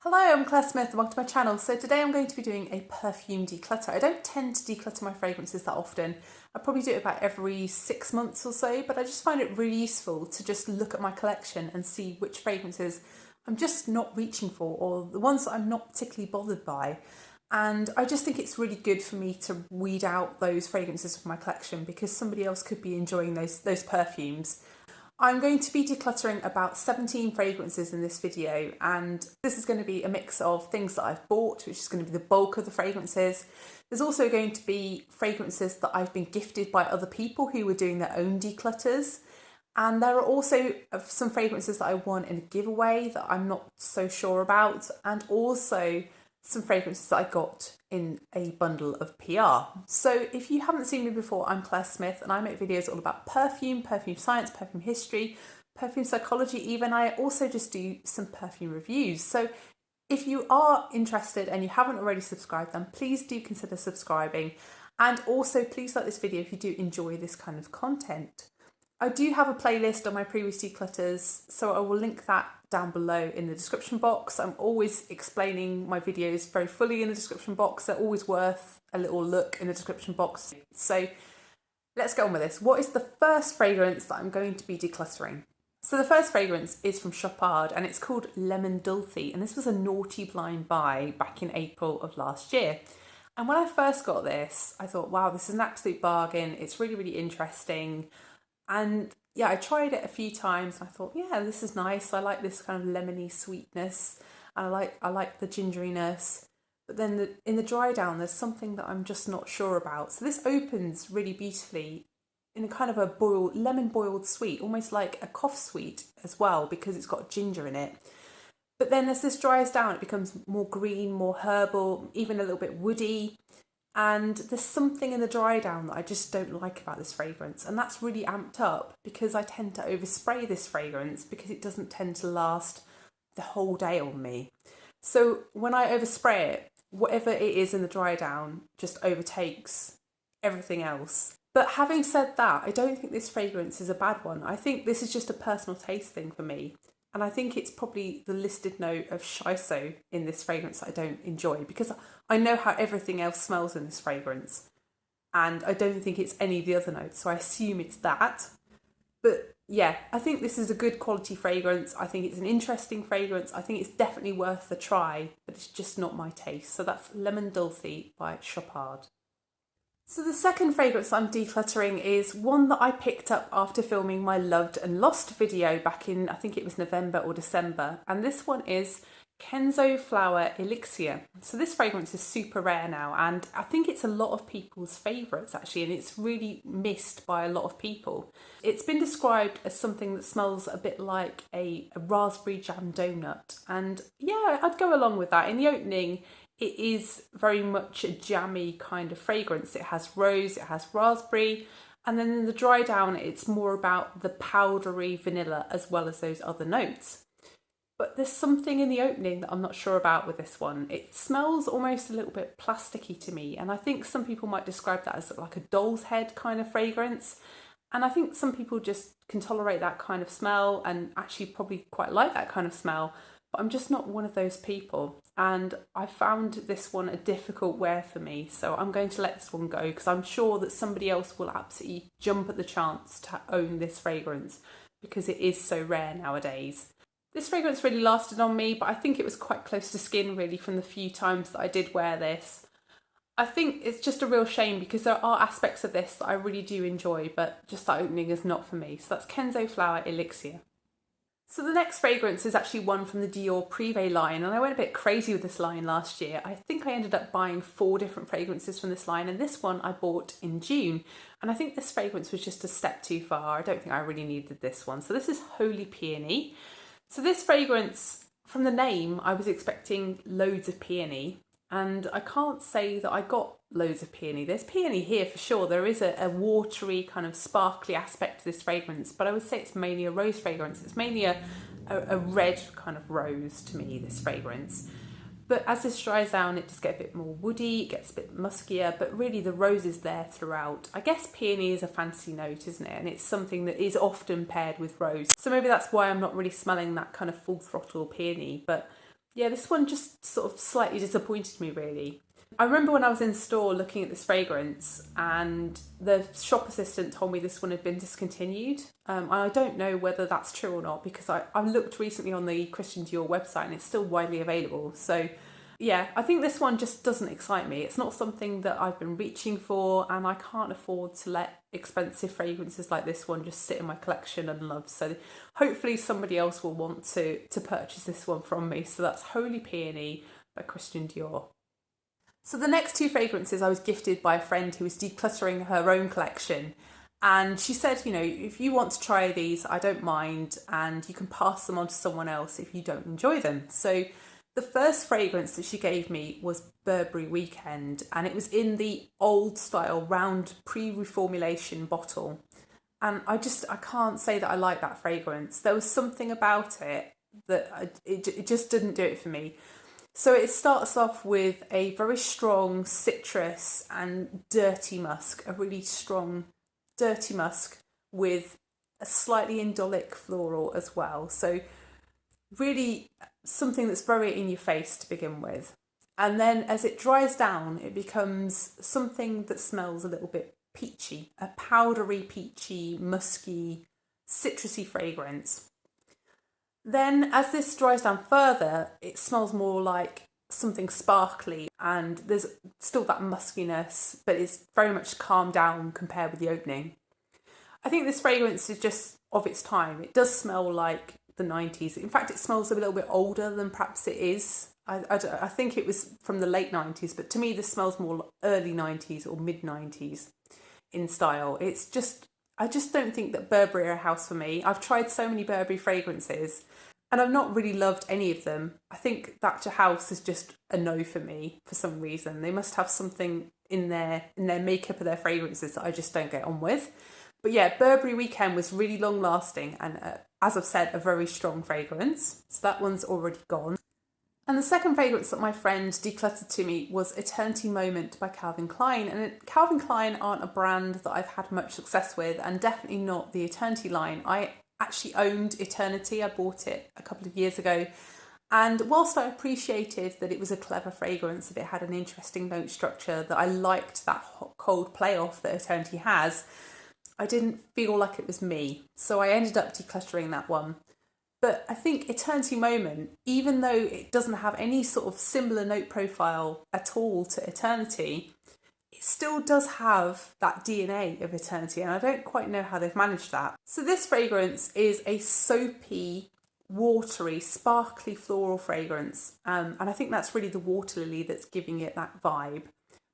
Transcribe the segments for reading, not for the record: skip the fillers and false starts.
Hello, I'm Claire Smith, welcome to my channel. So today I'm going to be doing a perfume declutter. I don't tend to declutter my fragrances that often. I probably do it about every 6 months or so, but I just find it really useful to just look at my collection and see which fragrances I'm just not reaching for, or the ones that I'm not particularly bothered by. And I just think it's really good for me to weed out those fragrances from my collection because somebody else could be enjoying those perfumes. I'm going to be decluttering about 17 fragrances in this video, and this is going to be a mix of things that I've bought, which is going to be the bulk of the fragrances. There's also going to be fragrances that I've been gifted by other people who were doing their own declutters. And there are also some fragrances that I won in a giveaway that I'm not so sure about, and also some fragrances that I got in a bundle of PR. So if you haven't seen me before, I'm Claire Smith and I make videos all about perfume, perfume science, perfume history, perfume psychology even. I also just do some perfume reviews. So if you are interested and you haven't already subscribed, then please do consider subscribing. And also please like this video if you do enjoy this kind of content. I do have a playlist on my previous declutters, so I will link that down below in the description box. I'm always explaining my videos very fully in the description box. They're always worth a little look in the description box. So let's get on with this. What is the first fragrance that I'm going to be decluttering? So the first fragrance is from Chopard and it's called Lemon Dulce, and this was a naughty blind buy back in April of last year. And when I first got this, I thought, wow, this is an absolute bargain. It's really, really interesting. And yeah, I tried it a few times and I thought, yeah, this is nice. I like this kind of lemony sweetness. And I like the gingeriness. But then in the dry down, there's something that I'm just not sure about. So this opens really beautifully in a kind of a lemon boiled sweet, almost like a cough sweet as well, because it's got ginger in it. But then as this dries down, it becomes more green, more herbal, even a little bit woody. And there's something in the dry down that I just don't like about this fragrance, and that's really amped up because I tend to overspray this fragrance because it doesn't tend to last the whole day on me. So when I overspray it, whatever it is in the dry down just overtakes everything else. But having said that, I don't think this fragrance is a bad one. I think this is just a personal taste thing for me. And I think it's probably the listed note of shiso in this fragrance that I don't enjoy because I know how everything else smells in this fragrance. And I don't think it's any of the other notes, so I assume it's that. But yeah, I think this is a good quality fragrance. I think it's an interesting fragrance. I think it's definitely worth the try, but it's just not my taste. So that's Lemon Dulce by Chopard. So the second fragrance I'm decluttering is one that I picked up after filming my Loved and Lost video back in, I think it was November or December. And this one is Kenzo Flower Elixir. So this fragrance is super rare now, and I think it's a lot of people's favourites actually, and it's really missed by a lot of people. It's been described as something that smells a bit like a raspberry jam donut, and yeah, I'd go along with that. In the opening, it is very much a jammy kind of fragrance. It has rose, it has raspberry, and then in the dry down, it's more about the powdery vanilla as well as those other notes. But there's something in the opening that I'm not sure about with this one. It smells almost a little bit plasticky to me, and I think some people might describe that as like a doll's head kind of fragrance. And I think some people just can tolerate that kind of smell and actually probably quite like that kind of smell. But I'm just not one of those people, and I found this one a difficult wear for me, so I'm going to let this one go because I'm sure that somebody else will absolutely jump at the chance to own this fragrance because it is so rare nowadays. This fragrance really lasted on me, but I think it was quite close to skin really from the few times that I did wear this. I think it's just a real shame because there are aspects of this that I really do enjoy, but just that opening is not for me. So that's Kenzo Flower Elixir. So the next fragrance is actually one from the Dior Privé line, and I went a bit crazy with this line last year. I think I ended up buying 4 different fragrances from this line, and this one I bought in June. And I think this fragrance was just a step too far. I don't think I really needed this one. So this is Holy Peony. So this fragrance, from the name, I was expecting loads of peony, and I can't say that I got loads of peony. There's peony here for sure. There is a watery kind of sparkly aspect to this fragrance, but I would say it's mainly a rose fragrance. It's mainly a red kind of rose to me, this fragrance. But as this dries down, it just gets a bit more woody, it gets a bit muskier, but really the rose is there throughout. I guess peony is a fancy note, isn't it? And it's something that is often paired with rose. So maybe that's why I'm not really smelling that kind of full throttle peony, but Yeah, this one just sort of slightly disappointed me, really. I remember when I was in store looking at this fragrance and the shop assistant told me this one had been discontinued. And I don't know whether that's true or not because I looked recently on the Christian Dior website and it's still widely available. So yeah, I think this one just doesn't excite me. It's not something that I've been reaching for, and I can't afford to let expensive fragrances like this one just sit in my collection unloved. So hopefully somebody else will want to purchase this one from me. So that's Holy Peony by Christian Dior. So the next two fragrances I was gifted by a friend who was decluttering her own collection. And she said, you know, if you want to try these, I don't mind, and you can pass them on to someone else if you don't enjoy them. So the first fragrance that she gave me was Burberry Weekend, and it was in the old style round pre-reformulation bottle. And I can't say that I like that fragrance. There was something about it that it just didn't do it for me. So it starts off with a very strong citrus and dirty musk, a really strong dirty musk with a slightly indolic floral as well. So really something that's very in your face to begin with. And then as it dries down, it becomes something that smells a little bit peachy, a powdery, peachy, musky, citrusy fragrance. Then as this dries down further, it smells more like something sparkly, and there's still that muskiness, but it's very much calmed down compared with the opening. I think this fragrance is just of its time. It does smell like the 90s. In fact, it smells a little bit older than perhaps it is. I think it was from the late 90s, but to me this smells more early 90s or mid 90s in style. I just don't think that Burberry are a house for me. I've tried so many Burberry fragrances and I've not really loved any of them. I think Thatcher House is just a no for me for some reason. They must have something in their makeup of their fragrances that I just don't get on with. But yeah, Burberry Weekend was really long lasting and as I've said, a very strong fragrance. So that one's already gone. And the second fragrance that my friend decluttered to me was Eternity Moment by Calvin Klein. And Calvin Klein aren't a brand that I've had much success with, and definitely not the Eternity line. I actually owned Eternity. I bought it a couple of years ago. And whilst I appreciated that it was a clever fragrance, that it had an interesting note structure, that I liked that hot cold playoff that Eternity has, I didn't feel like it was me. So I ended up decluttering that one. But I think Eternity Moment, even though it doesn't have any sort of similar note profile at all to Eternity, it still does have that DNA of Eternity, and I don't quite know how they've managed that. So this fragrance is a soapy, watery, sparkly floral fragrance, and I think that's really the water lily that's giving it that vibe.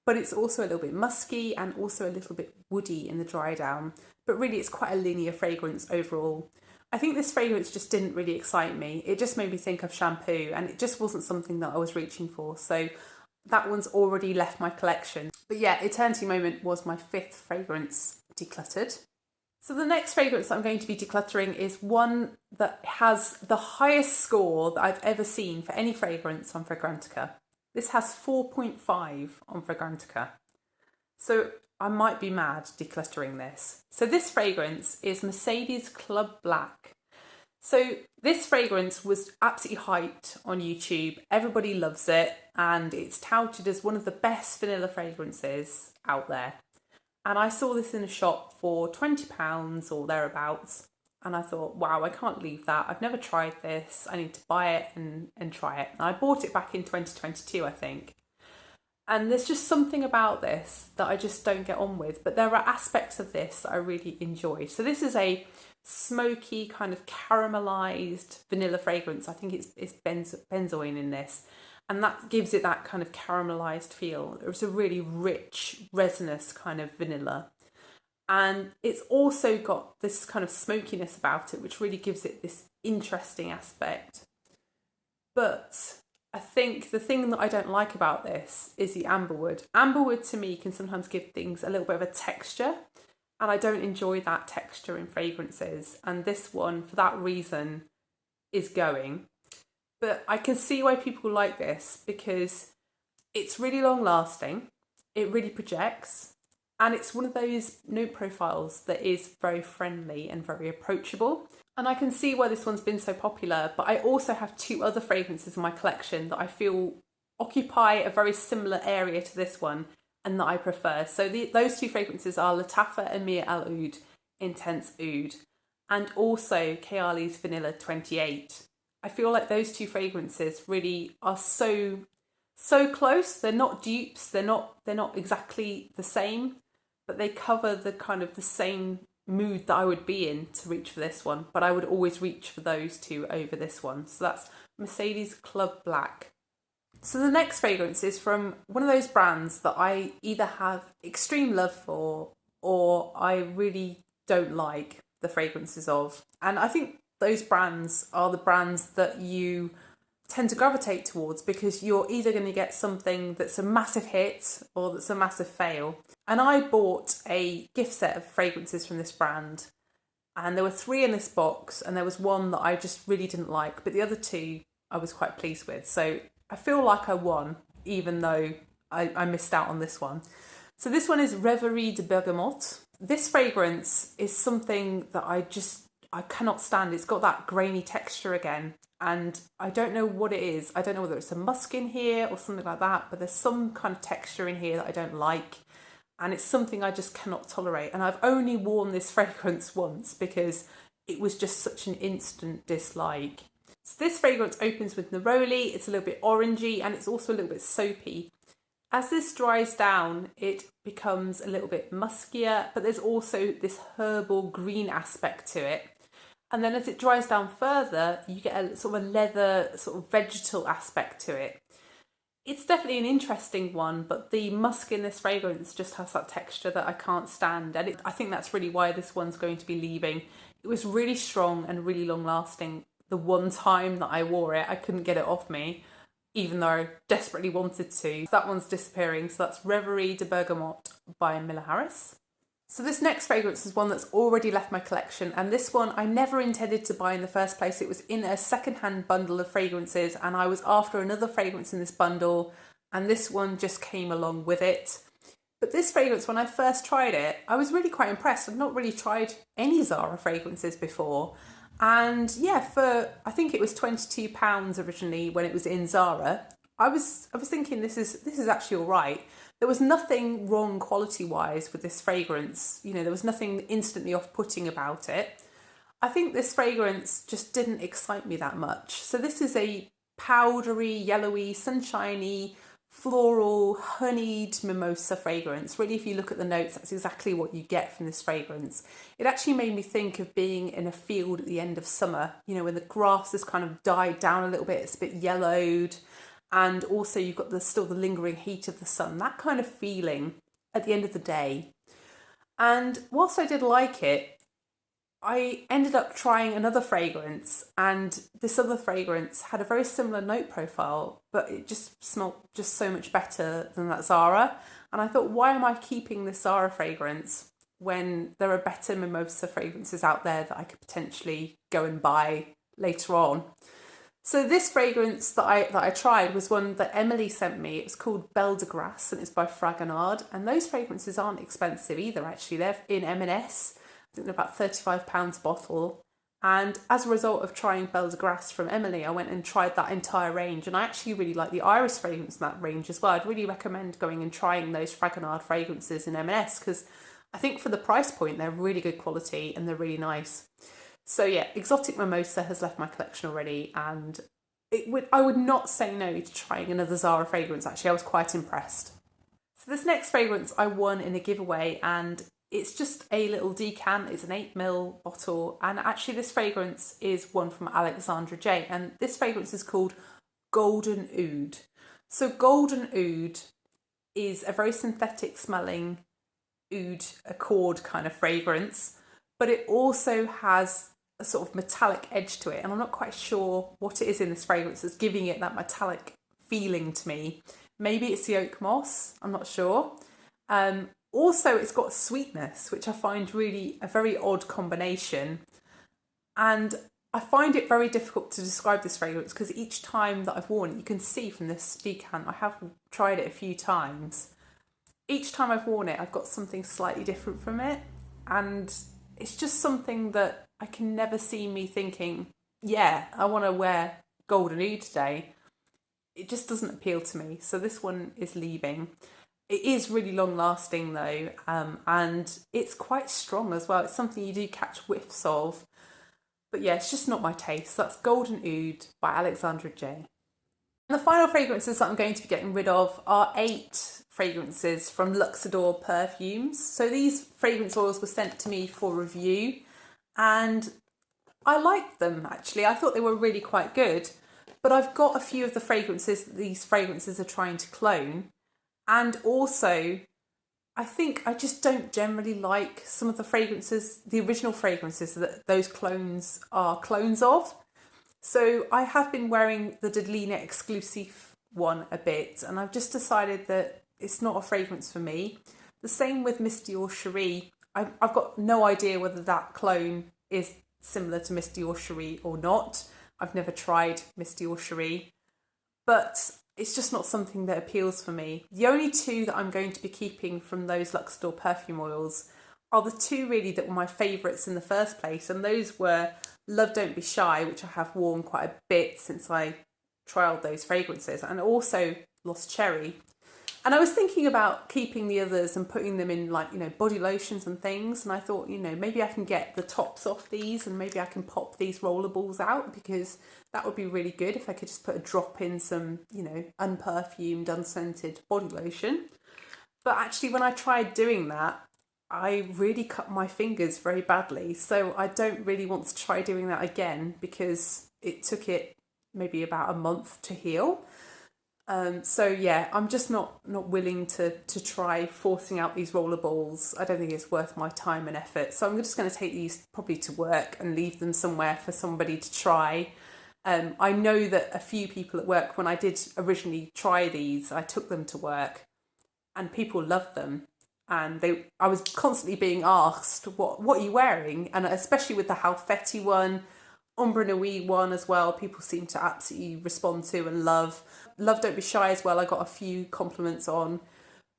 But it's also a little bit musky and also a little bit woody in the dry down. But really it's quite a linear fragrance overall. I think this fragrance just didn't really excite me. It just made me think of shampoo, and it just wasn't something that I was reaching for. So that one's already left my collection. But yeah, Eternity Moment was my fifth fragrance decluttered. So the next fragrance that I'm going to be decluttering is one that has the highest score that I've ever seen for any fragrance on Fragrantica. This has 4.5 on Fragrantica. So I might be mad decluttering this. So this fragrance is Mercedes Club Black. So this fragrance was absolutely hyped on YouTube. Everybody loves it, and it's touted as one of the best vanilla fragrances out there. And I saw this in a shop for £20 or thereabouts. And I thought, wow, I can't leave that. I've never tried this. I need to buy it and try it. And I bought it back in 2022, I think. And there's just something about this that I just don't get on with. But there are aspects of this that I really enjoy. So this is a smoky, kind of caramelized vanilla fragrance. I think it's benzoin in this. And that gives it that kind of caramelized feel. It's a really rich, resinous kind of vanilla. And it's also got this kind of smokiness about it, which really gives it this interesting aspect. But I think the thing that I don't like about this is the amberwood. Amberwood to me can sometimes give things a little bit of a texture, and I don't enjoy that texture in fragrances. And this one, for that reason, is going. But I can see why people like this, because it's really long lasting, it really projects, and it's one of those note profiles that is very friendly and very approachable. And I can see why this one's been so popular, but I also have two other fragrances in my collection that I feel occupy a very similar area to this one and that I prefer. So those two fragrances are Lattafa Amir Al Oud Intense Oud and also Kayali's Vanilla 28. I feel like those two fragrances really are so close. They're not dupes, they're not exactly the same, but they cover the kind of the same mood that I would be in to reach for this one, but I would always reach for those two over this one. So that's Mercedes Club Black. So the next fragrance is from one of those brands that I either have extreme love for or I really don't like the fragrances of. And I think those brands are the brands that you tend to gravitate towards because you're either going to get something that's a massive hit or that's a massive fail. And I bought a gift set of fragrances from this brand, and there were 3 in this box, and there was one that I just really didn't like, but the other 2 I was quite pleased with. So I feel like I won, even though I missed out on this one. So this one is Reverie de Bergamote. This fragrance is something that I cannot stand. It's got that grainy texture again, and I don't know what it is. I don't know whether it's a musk in here or something like that, but there's some kind of texture in here that I don't like, and it's something I just cannot tolerate. And I've only worn this fragrance once because it was just such an instant dislike. So this fragrance opens with neroli. It's a little bit orangey and it's also a little bit soapy. As this dries down, it becomes a little bit muskier, but there's also this herbal green aspect to it. And then as it dries down further, you get a sort of a leather, sort of vegetal aspect to it. It's definitely an interesting one, but the musk in this fragrance just has that texture that I can't stand. And I think that's really why this one's going to be leaving. It was really strong and really long lasting. The one time that I wore it, I couldn't get it off me, even though I desperately wanted to. That one's disappearing. So that's Reverie de Bergamote by Miller Harris. So this next fragrance is one that's already left my collection, and this one I never intended to buy in the first place. It was in a secondhand bundle of fragrances and I was after another fragrance in this bundle, and this one just came along with it. But this fragrance, when I first tried it, I was really quite impressed. I've not really tried any Zara fragrances before, and yeah, I think it was £22 originally when it was in Zara. I was thinking this is actually all right. There was nothing wrong quality-wise with this fragrance. You know, there was nothing instantly off-putting about it. I think this fragrance just didn't excite me that much. So this is a powdery, yellowy, sunshiny, floral, honeyed mimosa fragrance. Really, if you look at the notes, that's exactly what you get from this fragrance. It actually made me think of being in a field at the end of summer, you know, when the grass has kind of died down a little bit, it's a bit yellowed, and also you've got still the lingering heat of the sun, that kind of feeling at the end of the day. And whilst I did like it, I ended up trying another fragrance, and this other fragrance had a very similar note profile, but it just smelled just so much better than that Zara. And I thought, why am I keeping this Zara fragrance when there are better mimosa fragrances out there that I could potentially go and buy later on? So this fragrance that I tried was one that Emily sent me. It was called Belle de Grace and it's by Fragonard. And those fragrances aren't expensive either, actually. They're in M&S. I think they're about £35 a bottle. And as a result of trying Belle de Grace from Emily, I went and tried that entire range. And I actually really like the iris fragrance in that range as well. I'd really recommend going and trying those Fragonard fragrances in M&S because I think for the price point, they're really good quality and they're really nice. So yeah, Exotic Mimosa has left my collection already, and I would not say no to trying another Zara fragrance. Actually, I was quite impressed. So this next fragrance I won in a giveaway, and it's just a little decant. It's an 8ml bottle, and actually this fragrance is one from Alexandra J, and this fragrance is called Golden Oud. So Golden Oud is a very synthetic smelling oud accord kind of fragrance, but it also has a sort of metallic edge to it, and I'm not quite sure what it is in this fragrance that's giving it that metallic feeling to me. Maybe it's the oak moss, I'm not sure. Also, it's got sweetness, which I find really a very odd combination, and I find it very difficult to describe this fragrance because each time that I've worn it, you can see from this decant, I have tried it a few times. Each time I've worn it, I've got something slightly different from it, and it's just something that I can never see me thinking, yeah, I want to wear golden oud today. It just doesn't appeal to me. So this one is leaving. It is really long lasting though, and it's quite strong as well. It's something you do catch whiffs of. But yeah, it's just not my taste. So that's Golden Oud by Alexandra J. And the final fragrances that I'm going to be getting rid of are 8 fragrances from Luxador Perfumes. So these fragrance oils were sent to me for review and I liked them actually. I thought they were really quite good. But I've got a few of the fragrances that these fragrances are trying to clone. And also, I think I just don't generally like some of the fragrances, the original fragrances that those clones are clones of. So I have been wearing the Delina exclusive one a bit, and I've just decided that it's not a fragrance for me. The same with Miss Dior Cherie. I've got no idea whether that clone is similar to Miss Dior Cherie or not. I've never tried Miss Dior Cherie, but it's just not something that appeals for me. The only 2 that I'm going to be keeping from those Luxador perfume oils are the 2 really that were my favourites in the first place, and those were Love Don't Be Shy, which I have worn quite a bit since I trialled those fragrances, and also Lost Cherry. And I was thinking about keeping the others and putting them in like, body lotions and things. And I thought, maybe I can get the tops off these and maybe I can pop these rollerballs out, because that would be really good if I could just put a drop in some, unperfumed, unscented body lotion. But actually when I tried doing that, I really cut my fingers very badly. So I don't really want to try doing that again because it took it maybe about a month to heal. So yeah, I'm just not willing to try forcing out these roller balls. I don't think it's worth my time and effort. So I'm just going to take these probably to work and leave them somewhere for somebody to try. I know that a few people at work, when I did originally try these, I took them to work and people loved them. And I was constantly being asked, what are you wearing? And especially with the Halfetti one, Ombre Nuit one as well, people seem to absolutely respond to and love. Love Don't Be Shy as well, I got a few compliments on.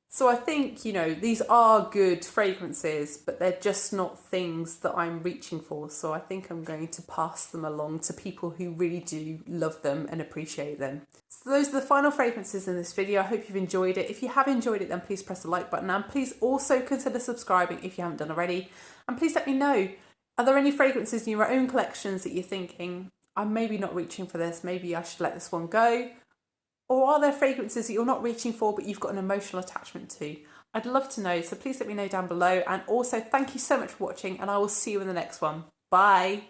So I think, these are good fragrances, but they're just not things that I'm reaching for. So I think I'm going to pass them along to people who really do love them and appreciate them. So those are the final fragrances in this video. I hope you've enjoyed it. If you have enjoyed it, then please press the like button, and please also consider subscribing if you haven't done already. And please let me know, are there any fragrances in your own collections that you're thinking, I'm maybe not reaching for this, maybe I should let this one go? Or are there fragrances that you're not reaching for but you've got an emotional attachment to? I'd love to know, so please let me know down below. And also thank you so much for watching, and I will see you in the next one. Bye!